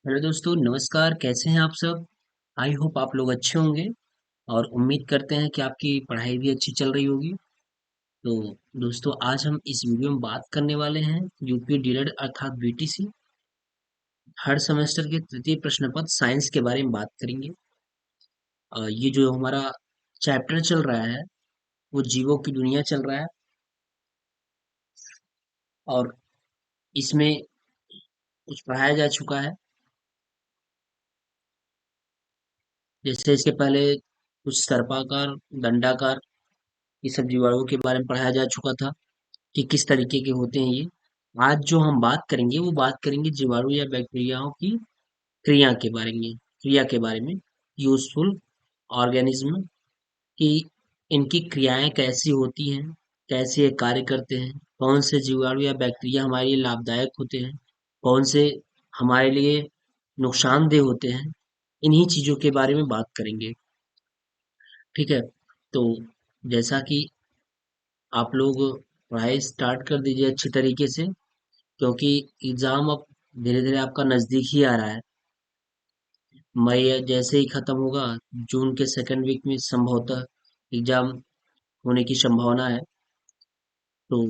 Hello दोस्तों, नमस्कार। कैसे हैं आप सब? आई होप आप लोग अच्छे होंगे और उम्मीद करते हैं कि आपकी पढ़ाई भी अच्छी चल रही होगी। तो दोस्तों, आज हम इस वीडियो में बात करने वाले हैं यूपी डीएलएड अर्थात बीटीसी हर सेमेस्टर के तृतीय प्रश्न पत्र साइंस के बारे में बात करेंगे। ये जो हमारा चैप्टर चल रहा है वो जीवों की दुनिया चल रहा है और इसमें कुछ पढ़ाया जा चुका है। जैसे इसके पहले कुछ सर्पाकार, दंडाकार, ये सब जीवाणुओं के बारे में पढ़ाया जा चुका था कि किस तरीके के होते हैं ये। आज जो हम बात करेंगे वो बात करेंगे जीवाणु या बैक्टीरियाओं की क्रिया के बारे में, यूजफुल ऑर्गेनिज्म की इनकी क्रियाएं कैसी होती हैं, कैसे ये कार्य करते हैं, कौन से जीवाणु या बैक्टीरिया हमारे लिए लाभदायक होते हैं, कौन से हमारे लिए नुकसानदेह होते हैं। इन्हीं चीजों के बारे में बात करेंगे। ठीक है, तो जैसा कि आप लोग पढ़ाई स्टार्ट कर दीजिए अच्छी तरीके से, क्योंकि एग्जाम अब धीरे धीरे आपका नजदीक ही आ रहा है। मई जैसे ही खत्म होगा, जून के सेकंड वीक में संभवतः एग्जाम होने की संभावना है। तो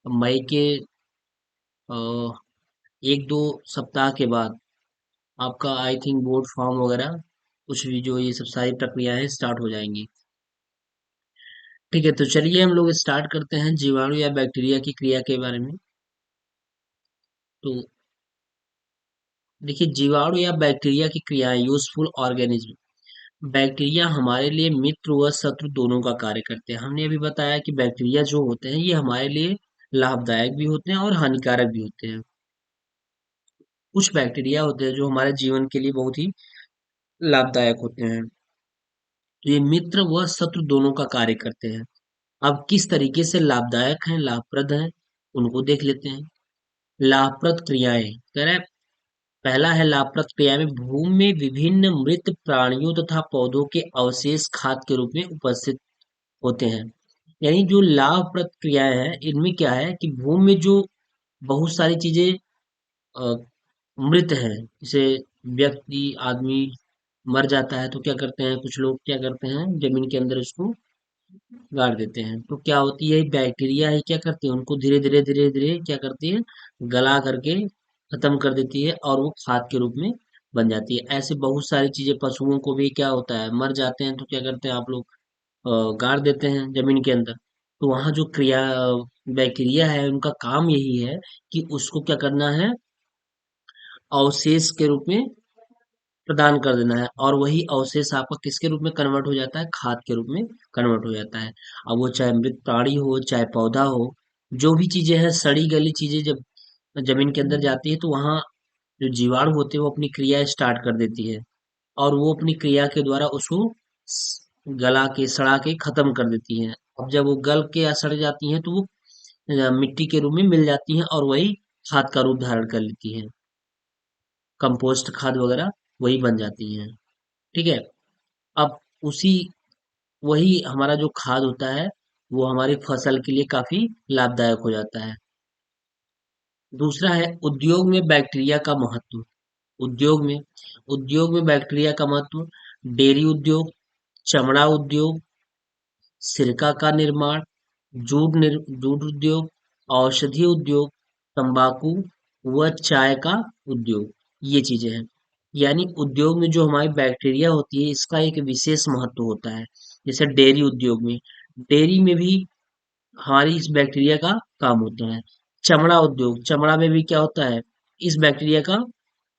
मई के अ, एक दो सप्ताह के बाद आपका आई थिंक बोर्ड फॉर्म वगैरह कुछ भी जो ये सब सारी प्रक्रियाएं स्टार्ट हो जाएंगी। ठीक है, तो चलिए हम लोग स्टार्ट करते हैं जीवाणु या बैक्टीरिया की क्रिया के बारे में। तो देखिए, जीवाणु या बैक्टीरिया की क्रियाएं, यूजफुल ऑर्गेनिज्म। बैक्टीरिया हमारे लिए मित्र व शत्रु दोनों का कार्य करते हैं। हमने अभी बताया कि बैक्टीरिया जो होते हैं ये हमारे लिए लाभदायक भी होते हैं और हानिकारक भी होते हैं। कुछ बैक्टीरिया होते हैं जो हमारे जीवन के लिए बहुत ही लाभदायक होते हैं। तो ये मित्र व शत्रु दोनों का कार्य करते हैं। अब किस तरीके से लाभदायक हैं, लाभप्रद हैं, उनको देख लेते हैं। लाभप्रद क्रियाएं कह रहे हैं, पहला है लाभप्रद क्रिया में भूमि में विभिन्न मृत प्राणियों तथा पौधों के अवशेष खाद के रूप में उपस्थित होते हैं। यानी जो लाभप्रद क्रियाएं हैं इनमें क्या है कि भूमि में जो बहुत सारी चीजें अ, मृत है, जैसे व्यक्ति आदमी मर जाता है तो क्या करते हैं, कुछ लोग क्या करते हैं जमीन के अंदर उसको गाड़ देते हैं। तो क्या होती है, बैक्टीरिया ही क्या करती है, उनको धीरे धीरे क्या करती है, गला करके खत्म कर देती है और वो खाद के रूप में बन जाती है। ऐसे बहुत सारी चीजें, पशुओं को भी क्या होता है, मर जाते हैं तो क्या करते हैं आप लोग, गाड़ देते हैं जमीन के अंदर। तो वहां जो बैक्टीरिया है उनका काम यही है कि उसको क्या करना है, अवशेष के रूप में प्रदान कर देना है, और वही अवशेष आपका किसके रूप में कन्वर्ट हो जाता है, खाद के रूप में कन्वर्ट हो जाता है। अब वो चाहे मृत प्राणी हो चाहे पौधा हो, जो भी चीजें हैं, सड़ी गली चीजें जब जमीन के अंदर जाती है तो वहां जो जीवाणु होते हैं वो अपनी क्रिया स्टार्ट कर देती है, और वो अपनी क्रिया के द्वारा उसको गला के सड़ा के खत्म कर देती है। अब जब वो गल के या सड़ जाती हैं तो वो मिट्टी के रूप में मिल जाती हैं और वही खाद का रूप धारण कर लेती हैं। कंपोस्ट खाद वगैरह वही बन जाती हैं। ठीक है, अब उसी वही हमारा जो खाद होता है वो हमारी फसल के लिए काफी लाभदायक हो जाता है। दूसरा है उद्योग में बैक्टीरिया का महत्व। उद्योग में उद्योग में बैक्टीरिया का महत्व, डेयरी उद्योग, चमड़ा उद्योग, सिरका का निर्माण, जूट उद्योग, औषधि उद्योग, तंबाकू व चाय का उद्योग, ये चीजें हैं। यानी उद्योग में जो हमारी बैक्टीरिया होती है इसका एक विशेष महत्व होता है। जैसे डेयरी में भी हमारी इस बैक्टीरिया का काम होता है। चमड़ा में भी क्या होता है, इस बैक्टीरिया का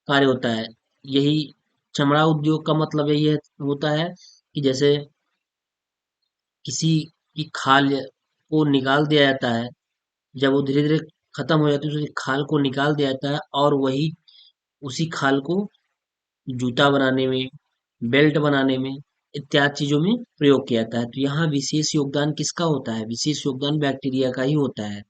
कार्य होता है। यही चमड़ा उद्योग का मतलब यही होता है कि जैसे किसी की खाल को निकाल दिया जाता है, जब वो धीरे धीरे खत्म हो जाती है तो उस खाल को निकाल दिया जाता है और वही उसी खाल को जूता बनाने में, बेल्ट बनाने में, इत्यादि चीजों में प्रयोग किया जाता है। तो यहाँ विशेष योगदान किसका होता है, विशेष योगदान बैक्टीरिया का ही होता है।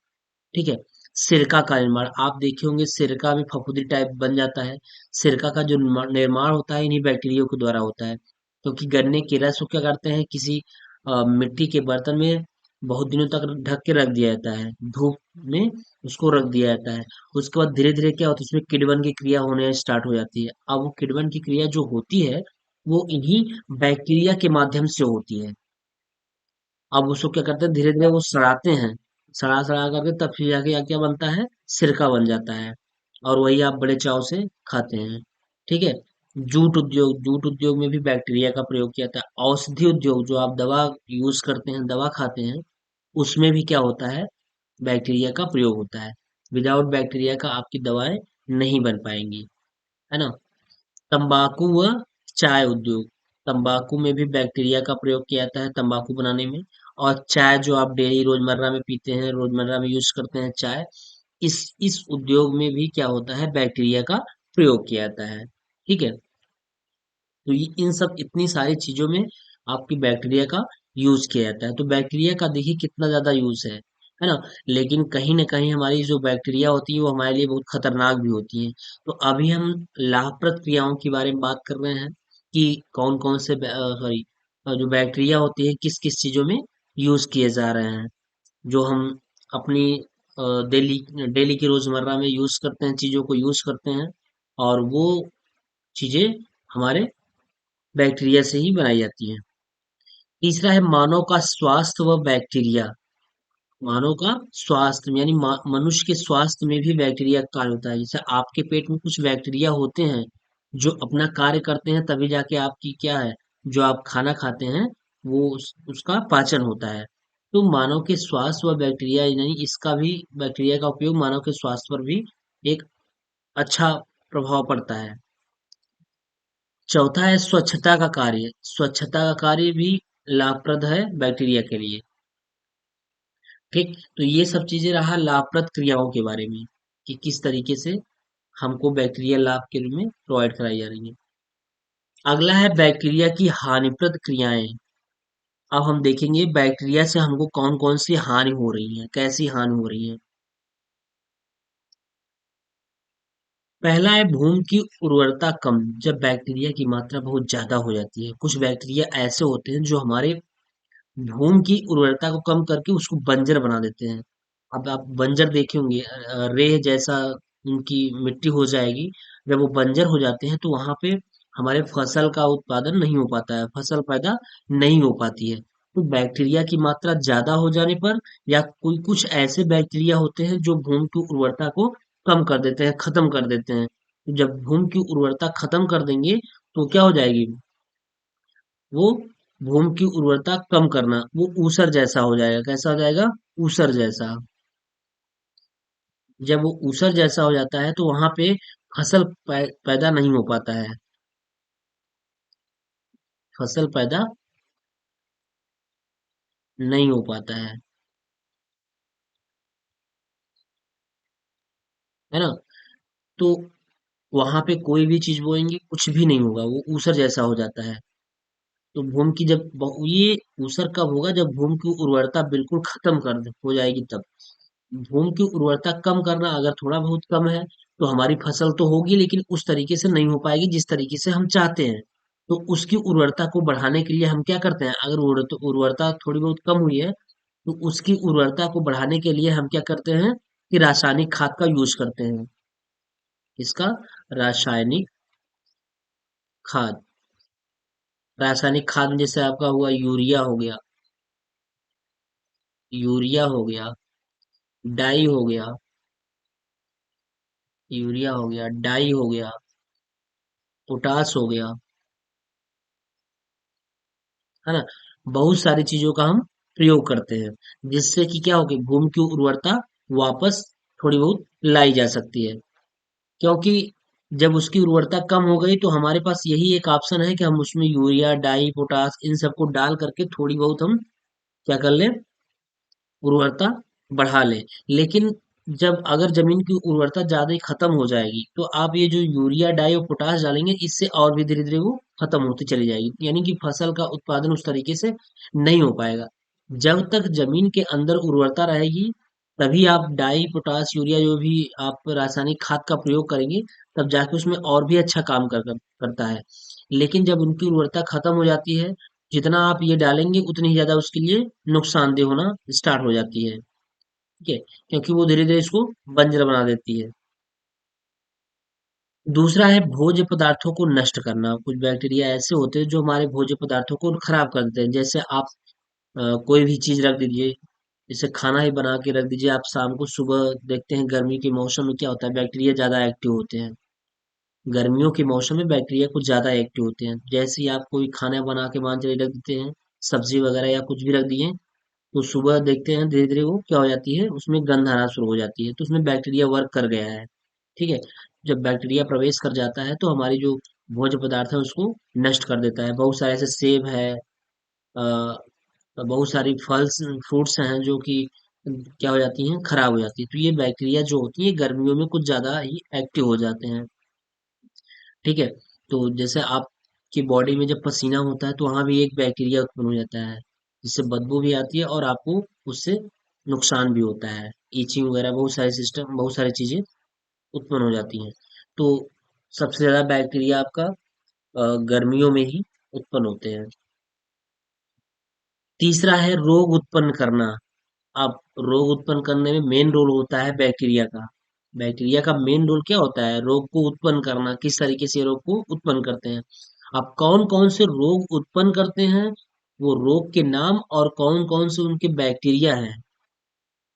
ठीक है, सिरका का निर्माण आप देखे होंगे, सिरका भी फफूंदी टाइप बन जाता है। सिरका का जो निर्माण होता है इन्हीं बैक्टीरिया के द्वारा होता है, क्योंकि गन्ने के रस को क्या करते हैं, किसी मिट्टी के बर्तन में बहुत दिनों तक ढक के रख दिया जाता है, धूप में उसको रख दिया जाता है। उसके बाद धीरे धीरे क्या होता है, उसमें किण्वन की क्रिया होने स्टार्ट हो जाती है। अब वो किण्वन की क्रिया जो होती है वो इन्हीं बैक्टीरिया के माध्यम से होती है। अब उसको क्या करते हैं, धीरे धीरे वो सड़ाते हैं, सड़ा सड़ा करके तब फिर जाके क्या बनता है, सिरका बन जाता है। और वही आप बड़े चाव से खाते हैं। ठीक है। जूट उद्योग में भी बैक्टीरिया का प्रयोग किया जाता है। औषधि उद्योग, जो आप दवा यूज करते हैं, दवा खाते हैं, उसमें भी क्या होता है, बैक्टीरिया का प्रयोग होता है। विदाउट बैक्टीरिया का आपकी दवाएं नहीं बन पाएंगी, है ना। तंबाकू व चाय उद्योग, तंबाकू में भी बैक्टीरिया का प्रयोग किया जाता है तंबाकू बनाने में। और चाय जो आप डेली रोजमर्रा में पीते हैं, रोजमर्रा में यूज करते हैं चाय, इस उद्योग में भी क्या होता है, बैक्टीरिया का प्रयोग किया जाता है। ठीक है। तो ये इन सब इतनी सारी चीजों में आपकी बैक्टीरिया का यूज किया जाता है। तो बैक्टीरिया का देखिए कितना ज्यादा यूज है ना। लेकिन कहीं ना कहीं हमारी जो बैक्टीरिया होती है वो हमारे लिए बहुत खतरनाक भी होती है। तो अभी हम लाभप्रद क्रियाओं के बारे में बात कर रहे हैं कि कौन कौन से सॉरी जो बैक्टीरिया होती है किस किस चीजों में यूज किए जा रहे हैं, जो हम अपनी डेली डेली की रोजमर्रा में यूज करते हैं, चीजों को यूज करते हैं। और वो चीजें हमारे बैक्टीरिया से ही बनाई जाती हैं। तीसरा है मानव का स्वास्थ्य व बैक्टीरिया। मानव का स्वास्थ्य यानी मनुष्य के स्वास्थ्य में भी बैक्टीरिया का कार्य होता है। जैसे आपके पेट में कुछ बैक्टीरिया होते हैं जो अपना कार्य करते हैं, तभी जाके आपकी क्या है, जो आप खाना खाते हैं वो उसका पाचन होता है। तो मानव के स्वास्थ्य व बैक्टीरिया यानी इसका भी, बैक्टीरिया का उपयोग मानव के स्वास्थ्य पर भी एक अच्छा प्रभाव पड़ता है। चौथा है स्वच्छता का कार्य। स्वच्छता का कार्य भी लाभप्रद है बैक्टीरिया के लिए। ठीक। तो ये सब चीजें रहा लाभप्रद क्रियाओं के बारे में कि किस तरीके से हमको बैक्टीरिया लाभ के रूप में प्रोवाइड कराई जा रही है। अगला है बैक्टीरिया की हानिप्रद क्रियाएं। अब हम देखेंगे बैक्टीरिया से हमको कौन कौन सी हानि हो रही है, कैसी हानि हो रही है। पहला है भूमि की उर्वरता कम। जब बैक्टीरिया की मात्रा बहुत ज्यादा हो जाती है, कुछ बैक्टीरिया ऐसे होते हैं जो हमारे भूमि की उर्वरता को कम करके उसको बंजर बना देते हैं। अब आप बंजर देखे होंगे, रेह जैसा उनकी मिट्टी हो जाएगी। जब वो बंजर हो जाते हैं तो वहां पे हमारे फसल का उत्पादन नहीं हो पाता है, फसल पैदा नहीं हो पाती है। तो बैक्टीरिया की मात्रा ज्यादा हो जाने पर, या कोई कुछ ऐसे बैक्टीरिया होते हैं जो भूमि की उर्वरता को कम कर देते हैं, खत्म कर देते हैं। तो जब भूमि की उर्वरता खत्म कर देंगे तो क्या हो जाएगी, वो भूमि की उर्वरता कम करना, वो ऊसर जैसा हो जाएगा। कैसा हो जाएगा, ऊसर जैसा। जब वो ऊसर जैसा हो जाता है तो वहां पे फसल पैदा नहीं हो पाता है, फसल पैदा नहीं हो पाता है ना। तो वहां पे कोई भी चीज बोएंगे कुछ भी नहीं होगा, वो ऊसर जैसा हो जाता है। तो भूमि की जब ये ऊसर कब होगा, जब भूमि की उर्वरता बिल्कुल खत्म हो जाएगी तब। भूमि की उर्वरता कम करना अगर थोड़ा बहुत कम है तो हमारी फसल तो होगी, लेकिन उस तरीके से नहीं हो पाएगी जिस तरीके से हम चाहते हैं। तो उसकी उर्वरता को बढ़ाने के लिए हम क्या करते हैं, अगर उर्वरता थोड़ी बहुत कम हुई है तो उसकी उर्वरता को बढ़ाने के लिए हम क्या करते हैं कि रासायनिक खाद का यूज करते हैं। इसका रासायनिक खाद, रासायनिक खाद में जैसे आपका हुआ यूरिया हो गया, यूरिया हो गया, डाई हो गया, यूरिया हो गया, डाई हो गया, पोटास हो गया, है ना। बहुत सारी चीजों का हम प्रयोग करते हैं जिससे कि क्या होगी, भूमि की उर्वरता वापस थोड़ी बहुत लाई जा सकती है। क्योंकि जब उसकी उर्वरता कम हो गई तो हमारे पास यही एक ऑप्शन है कि हम उसमें यूरिया, डाई, पोटास इन सबको डाल करके थोड़ी बहुत हम क्या कर लें, उर्वरता बढ़ा लें। लेकिन जब अगर जमीन की उर्वरता ज्यादा ही खत्म हो जाएगी तो आप ये जो यूरिया, डाई और पोटास डालेंगे इससे और भी धीरे धीरे वो खत्म होती चली जाएगी, यानी कि फसल का उत्पादन उस तरीके से नहीं हो पाएगा। जब तक जमीन के अंदर उर्वरता रहेगी तभी आप डाई, पोटास, यूरिया जो भी आप रासायनिक खाद का प्रयोग करेंगे, तब जाके उसमें और भी अच्छा काम करता है। लेकिन जब उनकी उर्वरता खत्म हो जाती है जितना आप ये डालेंगे उतनी ही ज्यादा उसके लिए नुकसानदेह होना स्टार्ट हो जाती है। ठीक है, क्योंकि वो धीरे धीरे इसको बंजर बना देती है। दूसरा है भोज्य पदार्थों को नष्ट करना। कुछ बैक्टीरिया ऐसे होते हैं जो हमारे भोज्य पदार्थों को खराब कर देते हैं। जैसे आप कोई भी चीज रख दीजिए, जैसे खाना ही बना के रख दीजिए, आप शाम को सुबह देखते हैं गर्मी के मौसम में क्या होता है, बैक्टीरिया ज्यादा एक्टिव होते हैं। गर्मियों के मौसम में बैक्टीरिया कुछ ज्यादा एक्टिव होते हैं। जैसे ही आप कोई खाना बना के मान चलिए रख देते हैं, सब्जी वगैरह या कुछ भी रख दिए, तो सुबह देखते हैं धीरे धीरे वो क्या हो जाती है, उसमें गंध आना शुरू हो जाती है, तो उसमें बैक्टीरिया वर्क कर गया है। ठीक है, जब बैक्टीरिया प्रवेश कर जाता है तो हमारी जो भोज्य पदार्थ है उसको नष्ट कर देता है। बहुत सारे ऐसे सेब है, बहुत सारी फल्स फ्रूट्स हैं जो कि क्या हो जाती हैं, खराब हो जाती है। तो ये बैक्टीरिया जो होती है गर्मियों में कुछ ज्यादा ही एक्टिव हो जाते हैं। ठीक है, तो जैसे आपकी बॉडी में जब पसीना होता है तो वहां भी एक बैक्टीरिया उत्पन्न हो जाता है, जिससे बदबू भी आती है और आपको उससे नुकसान भी होता है। ईचिंग वगैरह बहुत सारे सिस्टम, बहुत सारी चीजें उत्पन्न हो जाती हैं। तो सबसे ज्यादा बैक्टीरिया आपका गर्मियों में ही उत्पन्न होते हैं। तीसरा है रोग उत्पन्न करना। अब रोग उत्पन्न करने में मेन रोल होता है बैक्टीरिया का। बैक्टीरिया का मेन रोल क्या होता है, रोग को उत्पन्न करना। किस तरीके से रोग को उत्पन्न करते हैं, अब कौन कौन से रोग उत्पन्न करते हैं, वो रोग के नाम और कौन कौन से उनके बैक्टीरिया हैं।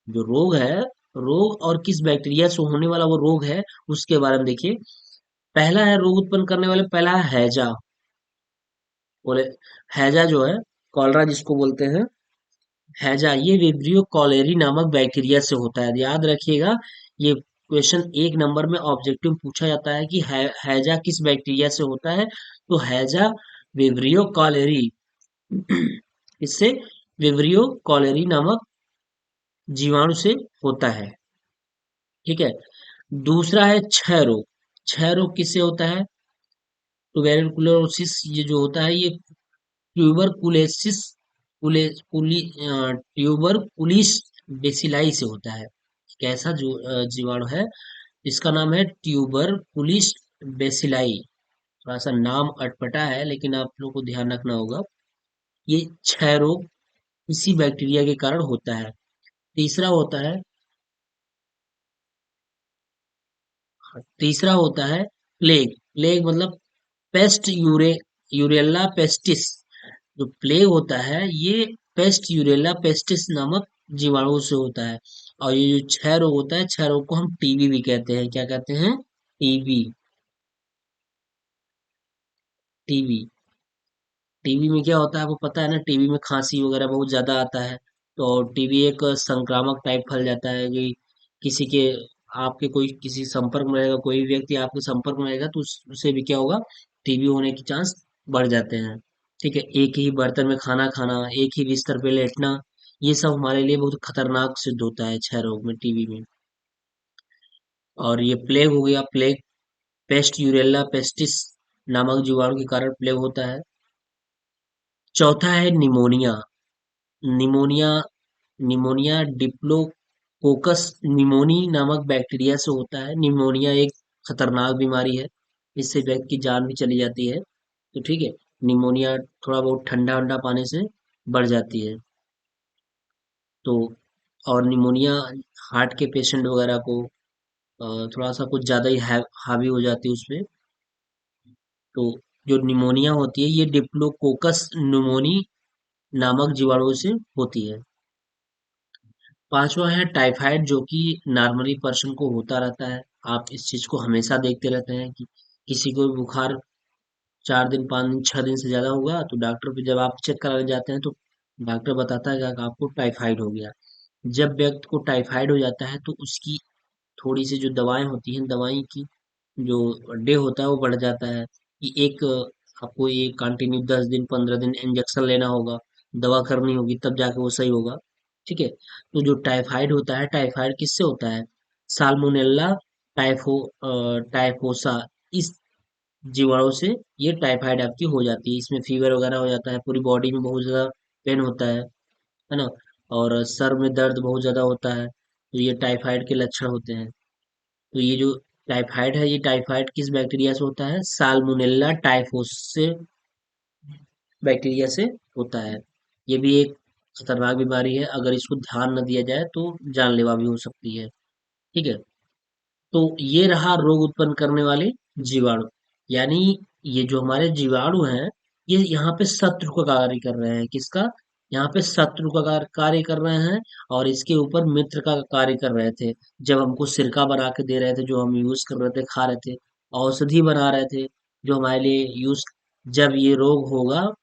जो रोग है, रोग और किस बैक्टीरिया से होने वाला वो रोग है, उसके बारे में देखिए। पहला है रोग उत्पन्न करने वाले, पहला है हैजा। बोले हैजा जो है, कॉलरा जिसको बोलते हैं, हैजा ये विब्रियो कॉलेरी नामक बैक्टीरिया से होता है। याद रखिएगा, ये क्वेश्चन एक नंबर में ऑब्जेक्टिव पूछा जाता है कि हैजा किस बैक्टीरिया से होता है, तो हैजा विब्रियो कॉलेरी इससे विब्रियो कॉलेरी नामक जीवाणु से होता है। ठीक है, दूसरा है क्षय रोग। क्षय रोग किससे होता है, ट्यूबरकुलोसिस, ये जो होता है ये ट्यूबरकुलेसिस ट्यूबरकुलिस बेसिलाई से होता है। कैसा जो जीवाणु है, इसका नाम है ट्यूबरकुलिस बेसिलाई। थोड़ा सा नाम अटपटा है लेकिन आप लोगों को ध्यान रखना होगा। ये क्षय रोग इसी बैक्टीरिया के कारण होता है। तीसरा होता है, तीसरा होता है प्लेग। प्लेग मतलब पेस्ट यूरेला पेस्टिस। जो प्लेग होता है ये पेस्ट यूरेला पेस्टिस नामक जीवाणु से होता है। और ये जो क्षय रोग होता है, क्षय रोग को हम टीबी भी कहते हैं। क्या कहते हैं, टीबी। टीबी, टीबी में क्या होता है आपको पता है ना, टीबी में खांसी वगैरह बहुत ज्यादा आता है। तो टीबी एक संक्रामक टाइप फैल जाता है कि किसी के, आपके कोई किसी संपर्क में रहेगा, कोई भी व्यक्ति आपके संपर्क में रहेगा तो उससे भी क्या होगा, टीबी होने के चांस बढ़ जाते हैं। ठीक है, एक ही बर्तन में खाना खाना, एक ही बिस्तर पे लेटना, ये सब हमारे लिए बहुत खतरनाक सिद्ध होता है क्षय रोग में, टीबी में। और ये प्लेग हो गया, प्लेग पेस्ट यूरेला पेस्टिस नामक जीवाणु के कारण प्लेग होता है। चौथा है pneumonia. Pneumonia, pneumonia diplococcus pneumoniae नामक बैक्टीरिया से होता है। निमोनिया एक खतरनाक बीमारी है, इससे व्यक्ति की जान भी चली जाती है। तो ठीक है, निमोनिया थोड़ा बहुत ठंडा ठंडा पानी से बढ़ जाती है। तो और निमोनिया हार्ट के पेशेंट वगैरह को थोड़ा सा कुछ ज्यादा ही हावी हो जाती है उसमें। तो जो निमोनिया होती है ये डिप्लोकोकस निमोनी नामक जीवाणु से होती है। पांचवा है टाइफाइड, जो कि नॉर्मली पर्सन को होता रहता है। आप इस चीज को हमेशा देखते रहते हैं कि किसी को भी बुखार 4 दिन 5 दिन 6 दिन से ज्यादा होगा तो डॉक्टर पे जब आप चेक कराने जाते हैं तो डॉक्टर बताता है कि आपको टाइफाइड हो गया। जब व्यक्ति को टाइफाइड हो जाता है तो उसकी थोड़ी सी जो दवाएं होती हैं, दवाई की जो डे होता है वो बढ़ जाता है कि एक आपको ये कंटिन्यू 10 दिन 15 दिन इंजेक्शन लेना होगा, दवा करनी होगी, तब जाके वो सही होगा। ठीक है, तो जो टाइफाइड होता है, टाइफाइड किससे होता है, साल्मोनेला टाइफोसा, इस जीवाणु से ये टाइफाइड आपकी हो जाती है। इसमें फीवर वगैरह हो जाता है, पूरी बॉडी में बहुत ज्यादा पेन होता है ना, और सर में दर्द बहुत ज्यादा होता है, तो ये टाइफाइड के लक्षण होते हैं। तो ये जो टाइफाइड है, ये टाइफाइड किस बैक्टीरिया से होता है, साल्मोनेला टाइफोस से बैक्टीरिया से होता है। ये भी एक खतरनाक बीमारी है, अगर इसको ध्यान न दिया जाए तो जानलेवा भी हो सकती है। ठीक है। तो ये रहा रोग उत्पन्न करने वाले जीवाणु। यानी ये जो हमारे जीवाणु हैं, ये यहाँ पे शत्रु का कार्य कर रहे हैं। किसका? यहाँ पे शत्रु का कार्य कर रहे हैं, और इसके ऊपर मित्र का कार्य कर रहे थे। जब हमको सिरका बना के दे रहे थे, जो हम यूज कर रहे थे, खा रहे थे, औषधि बना रहे थे, जो हमारे लिए यूज, जब ये रोग होगा,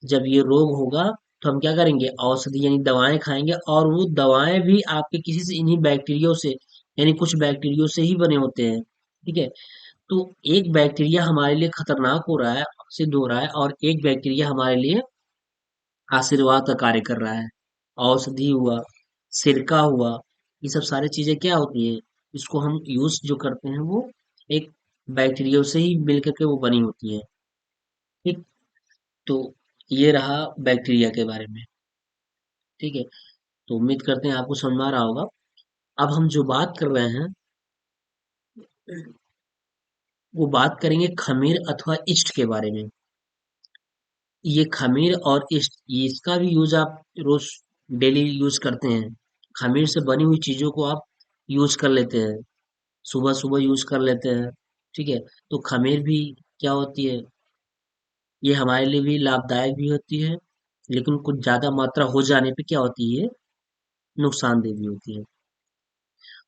जब ये रोग होगा, तो हम क्या करेंगे? औषधि यानी दवाएं खाएंगे, और वो दवाएं भी आपके किसी से, इन्हीं बैक्टीरिया से, यानी कुछ बैक्टीरिया से ही बने होते हैं। ठीक है। तो एक बैक्टीरिया हमारे लिए खतरनाक हो रहा है, सिद्ध हो रहा है, और एक बैक्टीरिया हमारे लिए आशीर्वाद का कार्य कर रहा है। औषधि हुआ, सिरका हुआ, ये सब सारी चीजें क्या होती है? इसको हम यूज जो करते हैं, वो एक बैक्टीरिया से ही मिल करके वो बनी होती है। ठीक। तो ये रहा बैक्टीरिया के बारे में। ठीक है। तो उम्मीद करते हैं आपको समझ में आ रहा होगा। अब हम जो बात कर रहे हैं, वो बात करेंगे खमीर अथवा ईस्ट के बारे में। ये खमीर और ईस्ट, ये इसका भी यूज आप रोज डेली यूज करते हैं। खमीर से बनी हुई चीजों को आप यूज कर लेते हैं, सुबह सुबह यूज कर लेते हैं। ठीक है। तो खमीर भी क्या होती है? ये हमारे लिए भी लाभदायक भी होती है, लेकिन कुछ ज्यादा मात्रा हो जाने पे क्या होती है? नुकसानदेह भी होती है।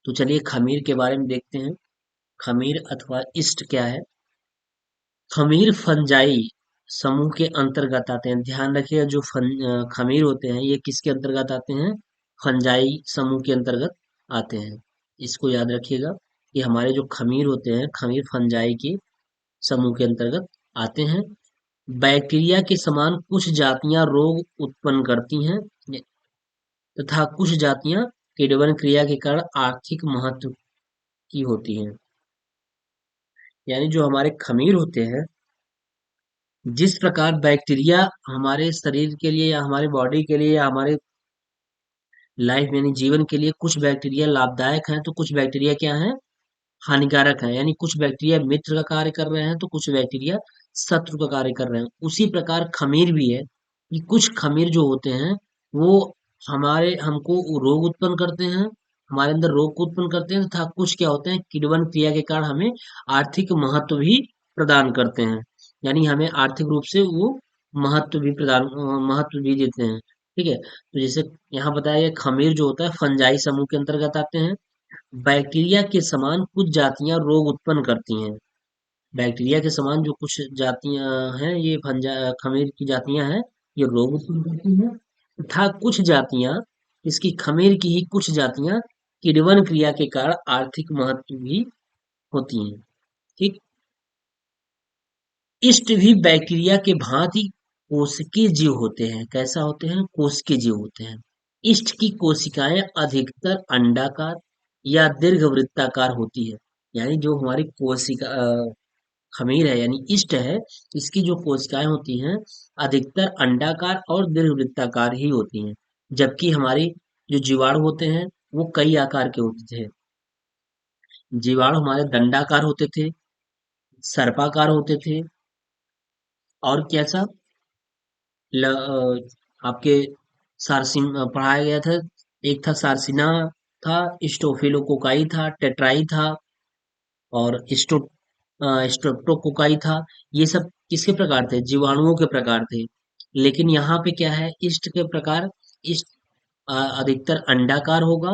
तो चलिए खमीर के बारे में देखते हैं। खमीर अथवा ईस्ट क्या है? खमीर फंजाई समूह के अंतर्गत आते हैं। ध्यान रखिएगा, जो खमीर होते हैं, ये किसके अंतर्गत आते हैं? फंजाई समूह के अंतर्गत आते हैं। इसको याद रखिएगा कि हमारे जो खमीर होते हैं, खमीर फंजाई के समूह के अंतर्गत आते हैं। बैक्टीरिया के समान कुछ जातियां रोग उत्पन्न करती हैं, तथा कुछ जातियां किण्वन क्रिया के कारण आर्थिक महत्व की होती हैं। यानी जो हमारे खमीर होते हैं, जिस प्रकार बैक्टीरिया हमारे शरीर के लिए, या हमारे बॉडी के लिए, या हमारे लाइफ यानी जीवन के लिए, कुछ बैक्टीरिया लाभदायक हैं, तो कुछ बैक्टीरिया क्या हैं? हानिकारक हैं। यानी कुछ बैक्टीरिया मित्र का कार्य कर रहे हैं, तो कुछ बैक्टीरिया शत्रु का कार्य कर रहे हैं। उसी प्रकार खमीर भी है, कि कुछ खमीर जो होते हैं, वो हमारे हमको रोग उत्पन्न करते हैं, हमारे अंदर रोग को उत्पन्न करते हैं, तथा कुछ क्या होते हैं? किण्वन क्रिया के कारण हमें आर्थिक महत्व भी प्रदान करते हैं। यानी हमें आर्थिक रूप से वो महत्व भी देते हैं। ठीक है। तो जैसे यहाँ बताया गया, खमीर जो होता है फंजाई समूह के अंतर्गत आते हैं। बैक्टीरिया के समान कुछ जातियां रोग उत्पन्न करती हैं। बैक्टीरिया के समान जो कुछ जातियां हैं, ये खमीर की जातियां हैं, ये रोग उत्पन्न करती हैं, तथा कुछ जातियां, इसकी खमीर की ही कुछ जातियां किण्वन क्रिया के कारण आर्थिक महत्व भी होती हैं। ठीक। इष्ट भी बैक्टीरिया के भांति कोशिकीय जीव होते हैं। कैसा होते हैं? कोशिकीय जीव होते हैं। इष्ट की कोशिकाएं अधिकतर अंडाकार या दीर्घवृत्ताकार होती है। यानी जो हमारी खमीर है, यानी इष्ट है, इसकी जो कोशिकाएं होती हैं, अधिकतर अंडाकार और दीर्घवृत्ताकार ही होती हैं। जबकि हमारी जो जीवाणु होते हैं, वो कई आकार के होते थे। जीवाणु हमारे दंडाकार होते थे, सर्पाकार होते थे, और कैसा आपके पढ़ाया गया था। एक था सार्सिना, था स्टोफिलोकोकाई, था टेट्राई था, और स्ट्रेप्टोकोकाई था। ये सब किसके प्रकार थे? जीवाणुओं के प्रकार थे। लेकिन यहाँ पे क्या है? इष्ट के प्रकार, इष्ट अधिकतर अंडाकार होगा।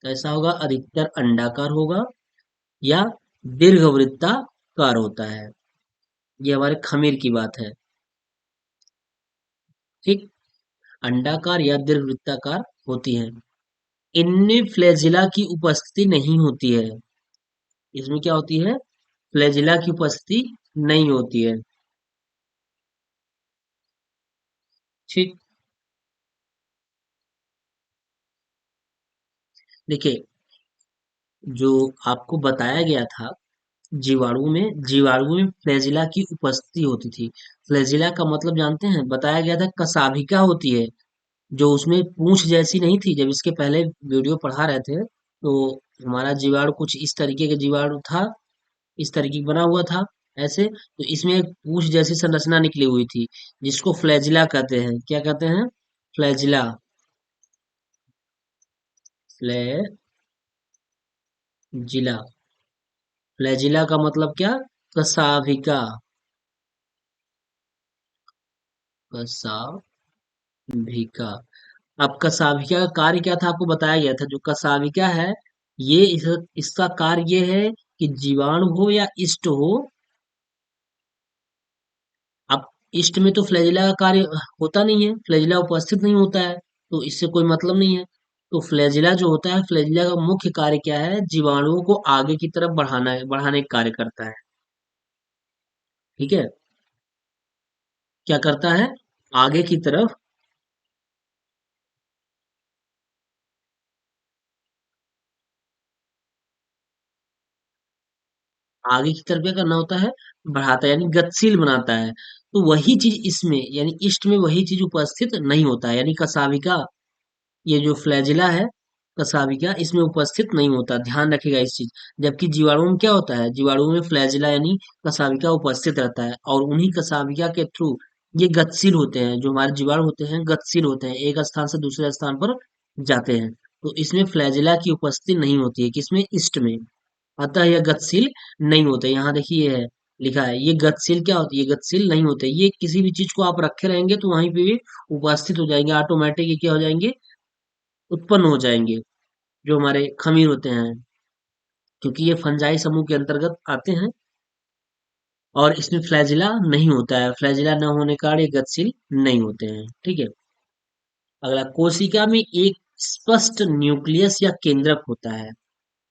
कैसा होगा? अधिकतर अंडाकार होगा, या दीर्घवृत्ताकार होता है। ये हमारे खमीर की बात है। ठीक। अंडाकार या दीर्घवृत्ताकार होती है। इनमें फ्लैजिला की उपस्थिति नहीं होती है। इसमें क्या होती है? फ्लैजिला की उपस्थिति नहीं होती है। ठीक। देखिए, जो आपको बताया गया था, जीवाणु में फ्लैजिला की उपस्थिति होती थी। फ्लैजिला का मतलब जानते हैं? बताया गया था कशाभिका होती है, जो उसमें पूंछ जैसी नहीं थी। जब इसके पहले वीडियो पढ़ा रहे थे, तो हमारा जीवाणु कुछ इस तरीके का जीवाणु था, इस तरीके का बना हुआ था। ऐसे तो इसमें एक पूंछ जैसी संरचना निकली हुई थी, जिसको फ्लैजिला कहते हैं। क्या कहते हैं? फ्लैजिला। फ्लैजिला। फ्लैजिला का मतलब क्या? कशाभिका। कशाभिका। अब कशाभिका का कार्य क्या था, आपको बताया गया था। जो कशाभिका है, ये इसका कार्य ये है कि जीवाणु हो या ईस्ट हो। अब ईस्ट में तो फ्लैजिला का कार्य होता नहीं है, फ्लैजिला उपस्थित नहीं होता है, तो इससे कोई मतलब नहीं है। तो फ्लैजिला जो होता है, फ्लैजिला का मुख्य कार्य क्या है? जीवाणुओं को आगे की तरफ बढ़ाने का कार्य करता है। ठीक है। क्या करता है? आगे की तरफ। आगे की तरफ क्या करना होता है? बढ़ाता है, यानी गतिशील बनाता है। तो वही चीज इसमें, यानी ईस्ट में वही चीज उपस्थित नहीं होता है, यानी कसाविका, ये जो फ्लैजिला है, कसाविका, इसमें उपस्थित नहीं होता। ध्यान रखिएगा इस चीज। जबकि जीवाणु में क्या होता है? जीवाणु में फ्लैजिला यानी कसाविका उपस्थित रहता है, और उन्हीं कसाविका के थ्रू ये गतिशील होते हैं। जो हमारे जीवाणु होते हैं, गतिशील होते हैं, एक स्थान से दूसरे स्थान पर जाते हैं। तो इसमें फ्लैजिला की उपस्थिति नहीं होती है, किसमें? ईस्ट में। अतः यह गतिशील नहीं होते। यहाँ देखिए, ये है, लिखा है, ये गतिशील क्या होती है? ये गतिशील नहीं होते। ये किसी भी चीज को आप रखे रहेंगे तो वहीं पे भी उपस्थित हो जाएंगे, ऑटोमेटिक। ये क्या हो जाएंगे? उत्पन्न हो जाएंगे, जो हमारे खमीर होते हैं, क्योंकि ये फंजाई समूह के अंतर्गत आते हैं। और इसमें फ्लैजिला नहीं होता है। फ्लैजिला न होने के कारण ये गतिशील नहीं होते हैं। ठीक है। अगला, कोशिका में एक स्पष्ट न्यूक्लियस या केंद्रक होता है।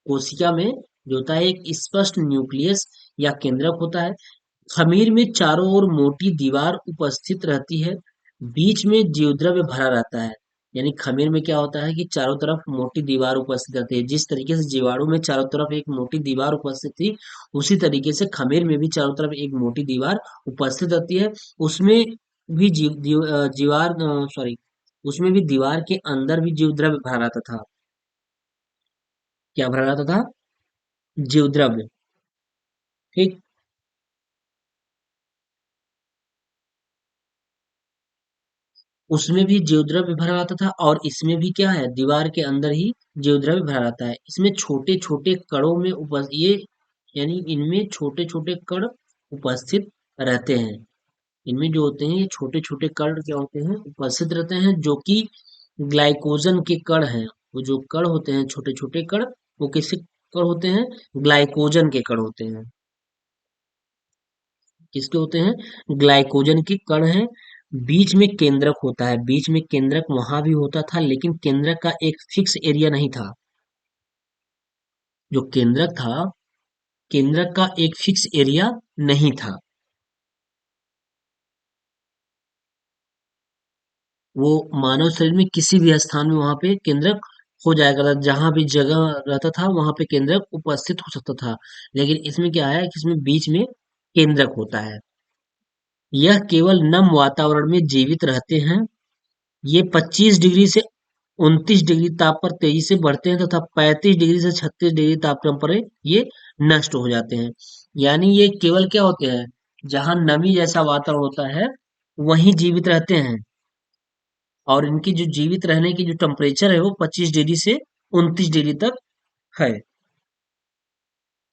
कोशिका में जो होता है, एक स्पष्ट न्यूक्लियस या केंद्रक होता है। खमीर में चारों ओर मोटी दीवार उपस्थित रहती है, बीच में जीवद्रव्य भरा रहता है। यानी खमीर में क्या होता है कि चारों तरफ मोटी दीवार उपस्थित रहती है। जिस तरीके से जीवाणु में चारों तरफ एक मोटी दीवार उपस्थित थी, उसी तरीके से खमीर में भी चारों तरफ एक मोटी दीवार उपस्थित रहती है। उसमें भी जीवार, सॉरी, उसमें भी दीवार के अंदर भी जीवद्रव्य भरा रहता था। क्या भरा रहता था? जीवद्रव्य। ठीक। उसमें भी जीवद्रव्य भरा रहता था, और इसमें भी क्या है? दीवार के अंदर ही जीवद्रव्य भरा रहता है। इसमें छोटे छोटे कणों में ये, यानी इनमें छोटे छोटे कण उपस्थित रहते हैं। इनमें जो होते हैं, ये छोटे छोटे कण क्या होते हैं? उपस्थित रहते हैं, जो कि ग्लाइकोजन के कण हैं। वो जो कण होते हैं, छोटे छोटे कण, वो किसके कण होते हैं? ग्लाइकोजन के कण होते हैं। किसके होते हैं? ग्लाइकोजन के कण हैं। बीच में केंद्रक होता है। बीच में केंद्रक वहां भी होता था, लेकिन केंद्रक का एक फिक्स एरिया नहीं था। जो केंद्रक था, केंद्रक का एक फिक्स एरिया नहीं था। वो मानव शरीर में किसी भी स्थान में वहां पे केंद्रक हो जाया करता था। जहां भी जगह रहता था, वहां पे केंद्रक उपस्थित हो सकता था। लेकिन इसमें क्या है कि इसमें बीच में केंद्रक होता है। यह केवल नम वातावरण में जीवित रहते हैं। ये 25 डिग्री से 29 डिग्री ताप पर तेजी से बढ़ते हैं, तथा 35 डिग्री से 36 डिग्री तापक्रम पर ये नष्ट हो जाते हैं। यानी ये केवल क्या होते हैं? जहां नमी जैसा वातावरण होता है, वहीं जीवित रहते हैं। और इनकी जो जीवित रहने की जो टेम्परेचर है, वो 25 डिग्री से 29 डिग्री तक है।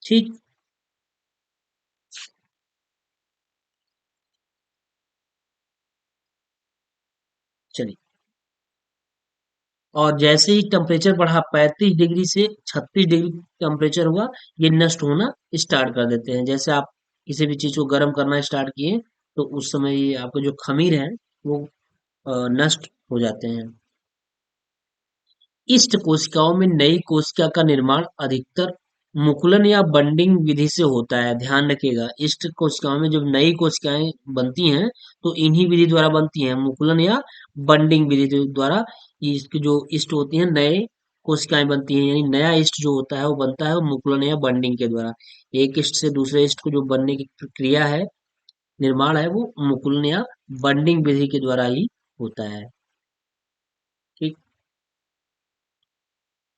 ठीक। चलिए। और जैसे ही टेम्परेचर बढ़ा, 35 डिग्री से 36 डिग्री टेम्परेचर हुआ, ये नष्ट होना स्टार्ट कर देते हैं। जैसे आप किसी भी चीज को गर्म करना स्टार्ट किए, तो उस समय ये आपके जो खमीर है, वो नष्ट हो जाते हैं। इष्ट कोशिकाओं में नई कोशिका का निर्माण अधिकतर मुकुलन या बंडिंग विधि से होता है। ध्यान रखिएगा, इष्ट कोशिकाओं में जब नई कोशिकाएं बनती हैं, तो इन्हीं विधि द्वारा बनती हैं, मुकुलन या बंडिंग विधि द्वारा। इसकी जो इष्ट होती हैं, नए कोशिकाएं बनती हैं, यानी नया इष्ट जो होता है, वो बनता है मुकुलन या बंडिंग के द्वारा। एक इष्ट से दूसरे इष्ट को जो बनने की प्रक्रिया है, निर्माण है, वो मुकुलन या बंडिंग विधि के द्वारा ही होता है। ठीक।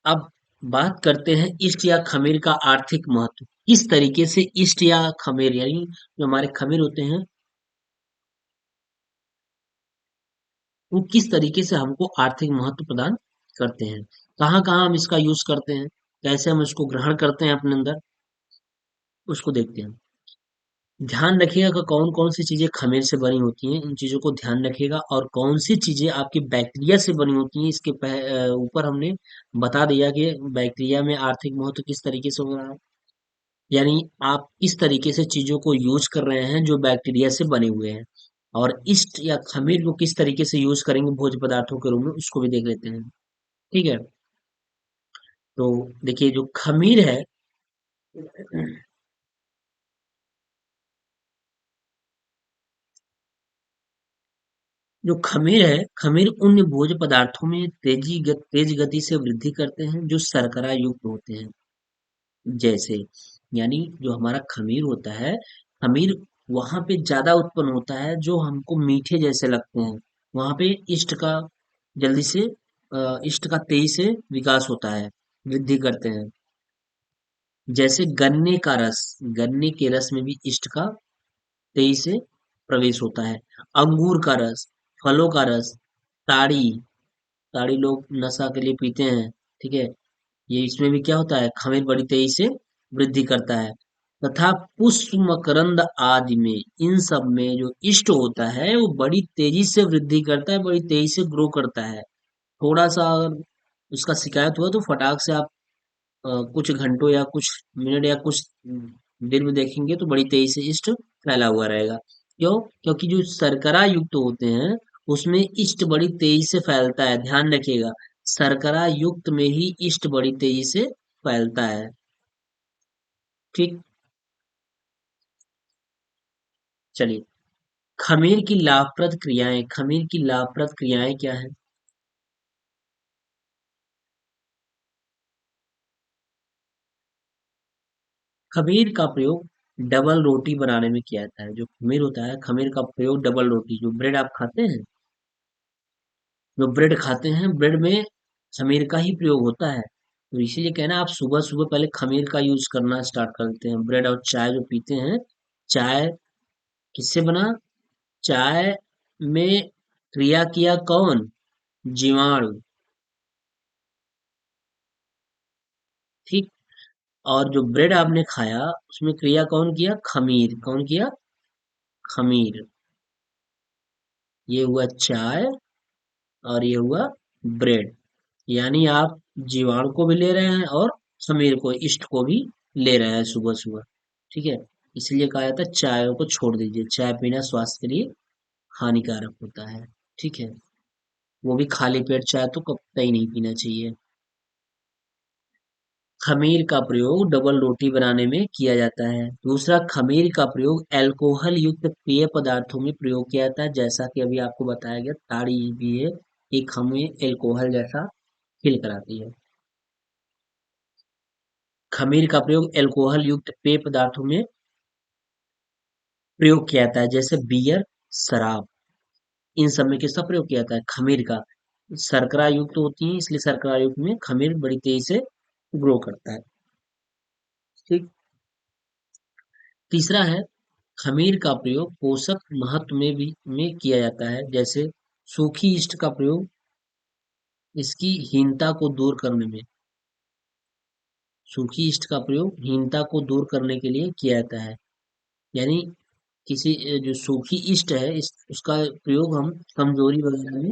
अब बात करते हैं ईस्ट या खमीर का आर्थिक महत्व। किस तरीके से इष्ट या खमीर, यानी जो हमारे खमीर होते हैं, वो किस तरीके से हमको आर्थिक महत्व प्रदान करते हैं, कहाँ कहाँ हम इसका यूज करते हैं, कैसे हम इसको ग्रहण करते हैं अपने अंदर, उसको देखते हैं। ध्यान रखिएगा कि कौन कौन सी चीजें खमीर से बनी होती हैं, इन चीजों को ध्यान रखिएगा, और कौन सी चीजें आपकी बैक्टीरिया से बनी होती हैं, इसके ऊपर हमने बता दिया कि बैक्टीरिया में आर्थिक महत्व किस तरीके से हो रहा है। यानी आप इस तरीके से चीजों को यूज कर रहे हैं जो बैक्टीरिया से बने हुए हैं, और ईस्ट या खमीर को किस तरीके से यूज करेंगे भोज्य पदार्थों के रूप में, उसको भी देख लेते हैं। ठीक है। तो देखिए जो खमीर है, जो खमीर है, खमीर उन भोज्य पदार्थों में तेज गति से वृद्धि करते हैं जो शर्करा युक्त होते हैं। जैसे, यानी जो हमारा खमीर होता है, खमीर वहां पे ज्यादा उत्पन्न होता है जो हमको मीठे जैसे लगते हैं। वहां पे इष्ट का जल्दी से इष्ट का तेजी से विकास होता है, वृद्धि करते हैं। जैसे गन्ने का रस, गन्ने के रस में भी इष्ट का तेजी से प्रवेश होता है। अंगूर का रस, फलों का रस, ताड़ी, ताड़ी लोग नशा के लिए पीते हैं। ठीक है। ये इसमें भी क्या होता है, खमीर बड़ी तेजी से वृद्धि करता है। तथा पुष्प मकरंद आदि में, इन सब में जो इष्ट होता है वो बड़ी तेजी से वृद्धि करता है, बड़ी तेजी से ग्रो करता है। थोड़ा सा अगर उसका शिकायत हुआ तो फटाक से आप कुछ घंटों या कुछ मिनट या कुछ दिन में देखेंगे तो बड़ी तेजी से ईस्ट फैला हुआ रहेगा। क्यों? क्योंकि जो शर्करा युक्त होते हैं उसमें ईस्ट बड़ी तेजी से फैलता है, ध्यान रखिएगा। शर्करा युक्त में ही ईस्ट बड़ी तेजी से फैलता है। ठीक। चलिए, खमीर की लाभप्रद क्रियाएं, खमीर की लाभप्रद क्रियाएं क्या है? खमीर का प्रयोग डबल रोटी बनाने में किया जाता है। जो खमीर होता है, खमीर का प्रयोग डबल रोटी, जो ब्रेड आप खाते हैं, जो ब्रेड खाते हैं, ब्रेड में खमीर का ही प्रयोग होता है। तो इसीलिए कहना, आप सुबह सुबह पहले खमीर का यूज करना स्टार्ट करते हैं। ब्रेड और चाय जो पीते हैं, चाय किससे बना? चाय में क्रिया किया कौन? जीवाणु। ठीक। और जो ब्रेड आपने खाया उसमें क्रिया कौन किया? खमीर। कौन किया? खमीर। ये हुआ चाय और ये हुआ ब्रेड। यानी आप जीवाणु को भी ले रहे हैं और खमीर को, इष्ट को भी ले रहे हैं सुबह सुबह। ठीक है। इसलिए कहा जाता है चाय को छोड़ दीजिए, चाय पीना स्वास्थ्य के लिए हानिकारक होता है। ठीक है। वो भी खाली पेट चाय तो कतई नहीं पीना चाहिए। खमीर का प्रयोग डबल रोटी बनाने में किया जाता है। दूसरा, खमीर का प्रयोग अल्कोहल युक्त पेय पदार्थों में प्रयोग किया जाता है, जैसा कि अभी आपको बताया गया, ताड़ी भी है, एक हमें अल्कोहल जैसा फील कराती है। खमीर का प्रयोग अल्कोहल युक्त पेय पदार्थों में प्रयोग किया जाता है, जैसे बियर, शराब, इन सब में किसका प्रयोग किया जाता है? खमीर का। शर्करा युक्त होती है, इसलिए शर्करा युक्त में खमीर बड़ी तेजी से ग्रो करता है। ठीक। तीसरा है, खमीर का प्रयोग पोषक महत्व में भी में किया जाता है, जैसे सूखी ईस्ट का प्रयोग इसकी हीनता को दूर करने में, सूखी ईस्ट का प्रयोग हीनता को दूर करने के लिए किया जाता है। यानी किसी जो सूखी ईस्ट है, इस उसका प्रयोग हम कमजोरी वगैरह में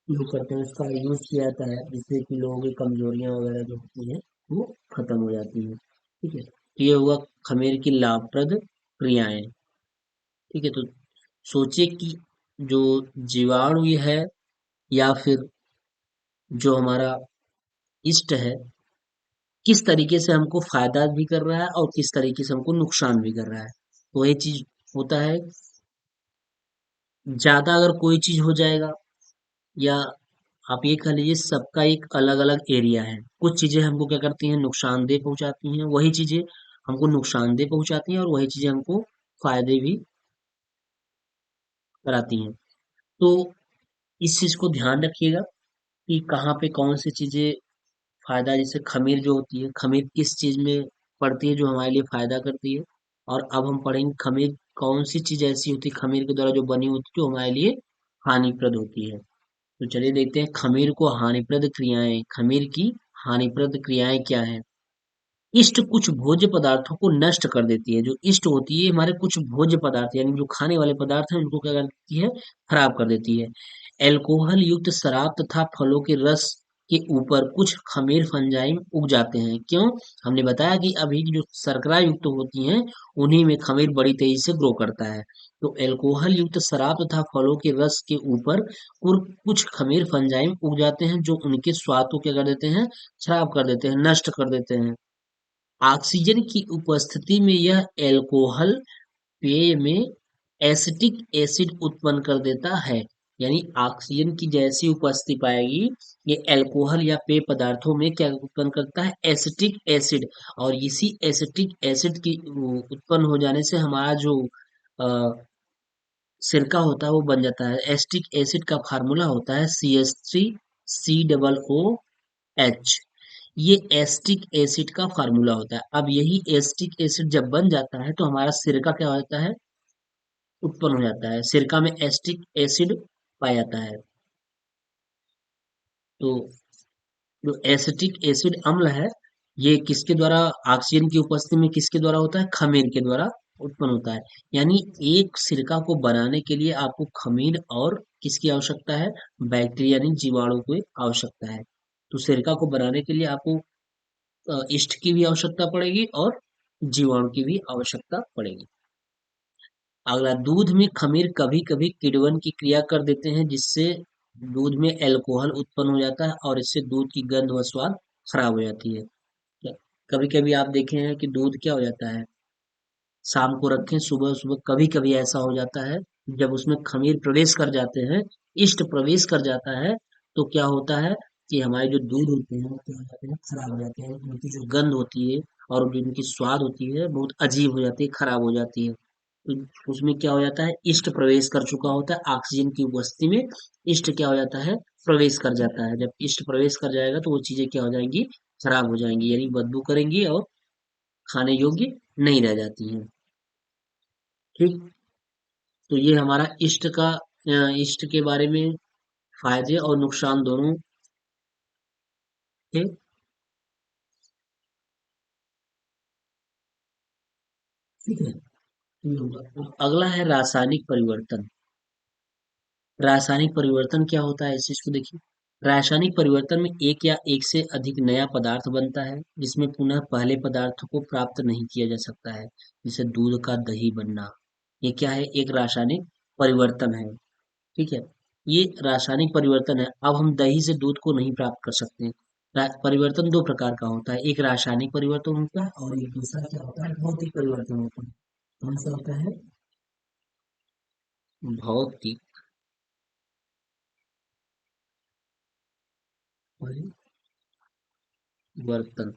यूज करते हैं, उसका यूज किया जाता है जिससे कि लोगों की कमजोरियां वगैरह जो होती हैं वो खत्म हो जाती हैं। ठीक है। तो ये हुआ खमीर की लाभप्रद क्रियाएं। ठीक है। तो सोचिए कि जो जीवाणु ये है, या फिर जो हमारा ईस्ट है, किस तरीके से हमको फायदा भी कर रहा है और किस तरीके से हमको नुकसान भी कर रहा है। तो ये चीज होता है, ज्यादा अगर कोई चीज हो जाएगा, या आप ये कह लीजिए सबका एक अलग अलग एरिया है, कुछ चीजें हमको क्या करती हैं, नुकसानदेह पहुंचाती हैं, वही चीजें हमको नुकसानदेह पहुंचाती हैं, और वही चीजें हमको फायदे भी कराती हैं। तो इस चीज को ध्यान रखिएगा कि कहाँ पे कौन सी चीजें फायदा, जैसे खमीर जो होती है, खमीर किस चीज में पड़ती है जो हमारे लिए फायदा करती है। और अब हम पढ़ेंगे खमीर कौन सी चीज ऐसी होती है खमीर के द्वारा जो बनी होती है जो हमारे लिए हानिप्रद होती है। तो चलिए देखते हैं खमीर को हानिप्रद क्रियाएं, खमीर की हानिप्रद क्रियाएं क्या है। इष्ट कुछ भोज्य पदार्थों को नष्ट कर देती है। जो इष्ट होती है हमारे कुछ भोज्य पदार्थ यानी जो खाने वाले पदार्थ हैं उनको क्या कर देती है, खराब कर देती है। अल्कोहल युक्त शराब तथा फलों के रस के ऊपर कुछ खमीर फंजाइम उग जाते हैं। क्यों? हमने बताया कि अभी की जो शर्करा युक्त होती हैं उन्हीं में खमीर बड़ी तेजी से ग्रो करता है। तो अल्कोहल युक्त शराब तथा फलों के रस के ऊपर कुछ खमीर फंजाइम उग जाते हैं जो उनके स्वाद को क्या कर देते हैं, खराब कर देते हैं, नष्ट कर देते हैं। ऑक्सीजन की उपस्थिति में यह अल्कोहल पेय में एसिटिक एसिड उत्पन्न कर देता है। यानी ऑक्सीजन की जैसी उपस्थिति पाएगी ये अल्कोहल या पेय पदार्थों में क्या उत्पन्न करता है, एसिटिक एसिड। और इसी एसिटिक एसिड की उत्पन्न हो जाने से हमारा जो अ, सिरका होता है वो बन जाता है। एसिटिक एसिड का फार्मूला होता है CH3COOH। ये एसिटिक एसिड का फार्मूला होता है। अब यही एसिटिक एसिड जब बन जाता है तो हमारा सिरका क्या हो जाता है, उत्पन्न हो जाता है। सिरका में एसिटिक एसिड पाया जाता है। तो जो एसिटिक एसिड अम्ल है ये किसके द्वारा, ऑक्सीजन की उपस्थिति में किसके द्वारा होता है, खमीर के द्वारा उत्पन्न होता है। यानी एक सिरका को बनाने के लिए आपको खमीर और किसकी आवश्यकता है, बैक्टीरिया यानी जीवाणु की आवश्यकता है। तो सिरका को बनाने के लिए आपको ईस्ट की भी आवश्यकता पड़ेगी और जीवाणु की भी आवश्यकता पड़ेगी। अगला, दूध में खमीर कभी कभी किण्वन की क्रिया कर देते हैं जिससे दूध में अल्कोहल उत्पन्न हो जाता है और इससे दूध की गंध व स्वाद खराब हो जाती है। कभी कभी आप देखे हैं कि दूध क्या हो जाता है, शाम को रखें सुबह सुबह कभी कभी ऐसा हो जाता है जब उसमें खमीर प्रवेश कर जाते हैं, इष्ट प्रवेश कर जाता है, तो क्या होता है कि हमारे जो दूध होते हैं वो क्या हो जाते हैं, खराब हो जाते हैं। उनकी जो गंध होती है और जो उनकी स्वाद होती है बहुत अजीब हो जाती है, खराब हो जाती है। तो उसमें क्या हो जाता है, इष्ट प्रवेश कर चुका होता है ऑक्सीजन की उपस्थिति में। इष्ट क्या हो जाता है, प्रवेश कर जाता है। जब इष्ट प्रवेश कर जाएगा तो वो चीजें क्या हो जाएंगी, खराब हो जाएंगी, यानी बदबू करेंगी और खाने योग्य नहीं रह जाती हैं। ठीक। तो ये हमारा इष्ट का इष्ट के बारे में फायदे और नुकसान दोनों थे। ठीक है। अगला है रासायनिक परिवर्तन। रासायनिक परिवर्तन क्या होता है, इस चीज को देखिए। रासायनिक परिवर्तन में एक या एक से अधिक नया पदार्थ बनता है जिसमें पुनः पहले पदार्थ को प्राप्त नहीं किया जा सकता है। जैसे दूध का दही बनना, ये क्या है, एक रासायनिक परिवर्तन है। ठीक है। ये रासायनिक परिवर्तन है। अब हम दही से दूध को नहीं प्राप्त कर सकते। परिवर्तन दो प्रकार का होता है, एक रासायनिक परिवर्तन होता है और एक दूसरा क्या होता है, भौतिक परिवर्तन होता है। कौन सा होता है, भौतिक परिवर्तन।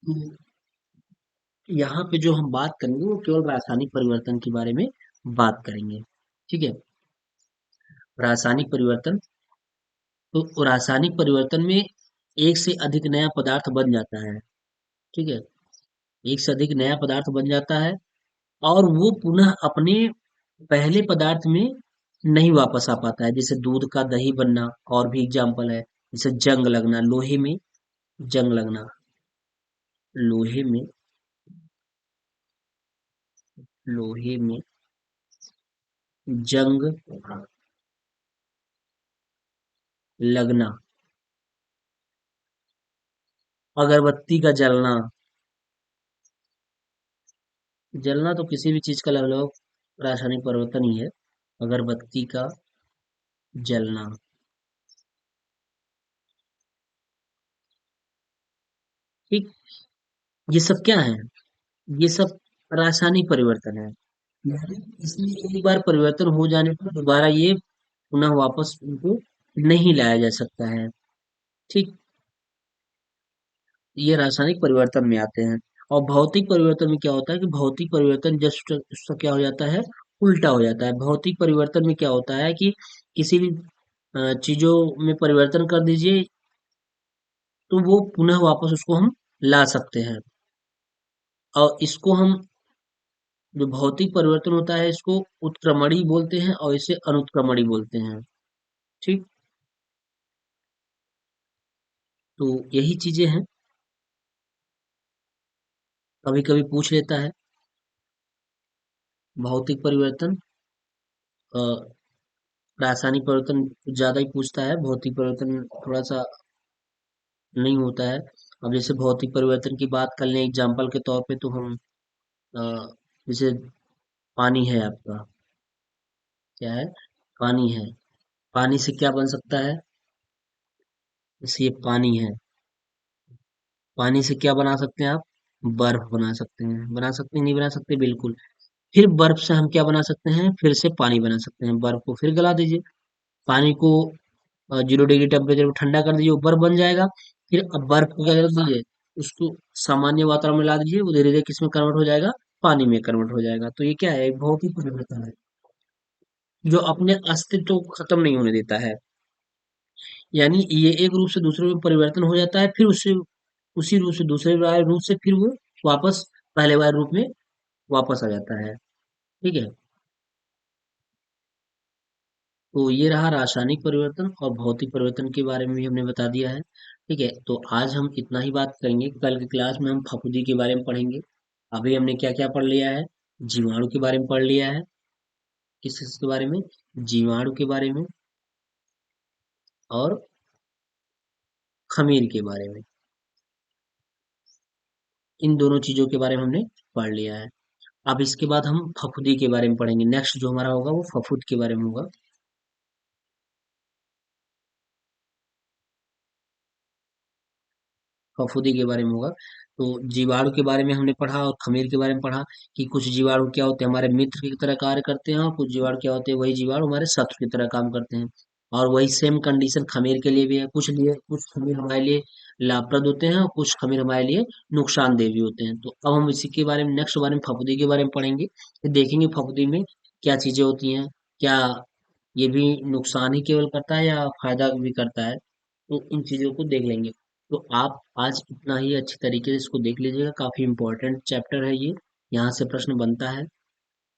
तो यहाँ पे जो हम बात करेंगे वो केवल रासायनिक परिवर्तन के बारे में बात करेंगे। ठीक है। रासायनिक परिवर्तन, तो रासायनिक परिवर्तन में एक से अधिक नया पदार्थ बन जाता है। ठीक है। एक से अधिक नया पदार्थ बन जाता है और वो पुनः अपने पहले पदार्थ में नहीं वापस आ पाता है। जैसे दूध का दही बनना और भी एग्जाम्पल है। जैसे जंग लगना, लोहे में जंग लगना, लोहे में लोहे में जंग लगना, अगरबत्ती का जलना। जलना तो किसी भी चीज का लगभग रासायनिक परिवर्तन ही है। अगरबत्ती का जलना। ठीक। ये सब क्या है, ये सब रासायनिक परिवर्तन है। यानी इसमें एक बार परिवर्तन हो जाने पर दोबारा ये पुनः वापस उनको नहीं लाया जा सकता है। ठीक। ये रासायनिक परिवर्तन में आते हैं। और भौतिक परिवर्तन में क्या होता है कि भौतिक परिवर्तन जस्ट उसका क्या हो जाता है, उल्टा हो जाता है। भौतिक परिवर्तन में क्या होता है कि किसी भी चीजों में परिवर्तन कर दीजिए, तो वो पुनः वापस उसको हम ला सकते हैं। और इसको हम, जो भौतिक परिवर्तन होता है, इसको उत्क्रमणीय बोलते हैं और इसे अनुत्क्रमणीय बोलते हैं। ठीक। तो यही चीजें हैं, कभी कभी पूछ लेता है। भौतिक परिवर्तन, अ, रासायनिक परिवर्तन ज्यादा ही पूछता है, भौतिक परिवर्तन थोड़ा सा नहीं होता है। अब जैसे भौतिक परिवर्तन की बात कर लें एग्जाम्पल के तौर पे, तो हम अ, जैसे पानी है आपका, क्या है, पानी है, पानी से क्या बन सकता है, जैसे ये पानी है, पानी से क्या बना सकते हैं आप, बर्फ बना सकते हैं, बना सकते हैं, नहीं बना सकते, बिल्कुल। फिर बर्फ से हम क्या बना सकते हैं, फिर से पानी बना सकते हैं, बर्फ को फिर गला दीजिए, पानी को 0 डिग्री टेम्परेचर पे ठंडा कर दीजिए, वो बर्फ बन जाएगा। फिर अब बर्फ को क्या कर दीजिए, उसको सामान्य वातावरण में ला दीजिए, वो धीरे धीरे किस में कन्वर्ट हो जाएगा, पानी में कन्वर्ट हो जाएगा। तो ये क्या है, एक बहुत ही परिवर्तन है, जो अपने अस्तित्व को खत्म नहीं होने देता है। यानी ये एक रूप से दूसरे में परिवर्तन हो जाता है, फिर उससे उसी रूप से दूसरे वाले रूप से फिर वो वापस पहले वाले रूप में वापस आ जाता है। ठीक है। तो ये रहा रासायनिक परिवर्तन और भौतिक परिवर्तन के बारे में भी हमने बता दिया है। ठीक है, तो आज हम इतना ही बात करेंगे, कल की क्लास में हम फफूंदी के बारे में पढ़ेंगे। अभी हमने क्या क्या पढ़ लिया है, जीवाणु के बारे में पढ़ लिया है, किस चीज के बारे में, जीवाणु के बारे में, और खमीर के बारे में। इन दोनों चीजों के बारे में हमने पढ़ लिया है। अब इसके बाद हम फफूंदी के बारे में पढ़ेंगे, नेक्स्ट जो हमारा होगा वो फफूंद के बारे में होगा। फफूंदी के बारे में होगा। तो जीवाणु के बारे में हमने पढ़ा और खमीर के बारे में पढ़ा, कि कुछ जीवाणु क्या होते हैं, हमारे मित्र की तरह कार्य करते हैं, और कुछ जीवाणु क्या होते हैं, वही जीवाणु हमारे शत्रु की तरह काम करते हैं। और वही सेम कंडीशन खमीर के लिए भी है, कुछ खमीर हमारे लिए लाभप्रद होते हैं और कुछ खमीर हमारे लिए नुकसानदेह भी होते हैं। तो अब हम इसी के बारे में, नेक्स्ट बारे में फफूंदी के बारे में पढ़ेंगे, कि देखेंगे फफूंदी में क्या चीजें होती हैं, क्या ये भी नुकसान ही केवल करता है या फायदा भी करता है। तो इन चीजों को देख लेंगे। तो आप आज इतना ही अच्छी तरीके से इसको देख लीजिएगा, काफी इंपॉर्टेंट चैप्टर है ये, यहाँ से प्रश्न बनता है।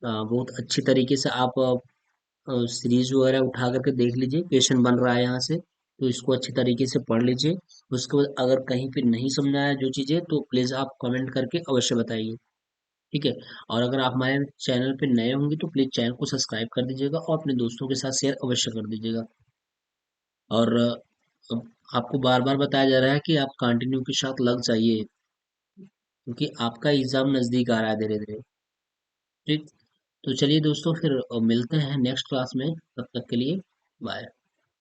बहुत अच्छी तरीके से आप सीरीज वगैरह उठा करके देख लीजिए, क्वेश्चन बन रहा है यहाँ से, तो इसको अच्छी तरीके से पढ़ लीजिए। उसके बाद अगर कहीं पे नहीं समझ आया जो चीजें, तो प्लीज आप कमेंट करके अवश्य बताइए। ठीक है। और अगर आप हमारे चैनल पे नए होंगे तो प्लीज चैनल को सब्सक्राइब कर दीजिएगा और अपने दोस्तों के साथ शेयर अवश्य कर दीजिएगा। और अब आपको बार बार बताया जा रहा है कि आप कंटिन्यू के साथ लग जाइए, क्योंकि आपका एग्जाम नजदीक आ रहा है धीरे धीरे। ठीक। तो चलिए दोस्तों, फिर मिलते हैं नेक्स्ट क्लास में, तब तक के लिए बाय।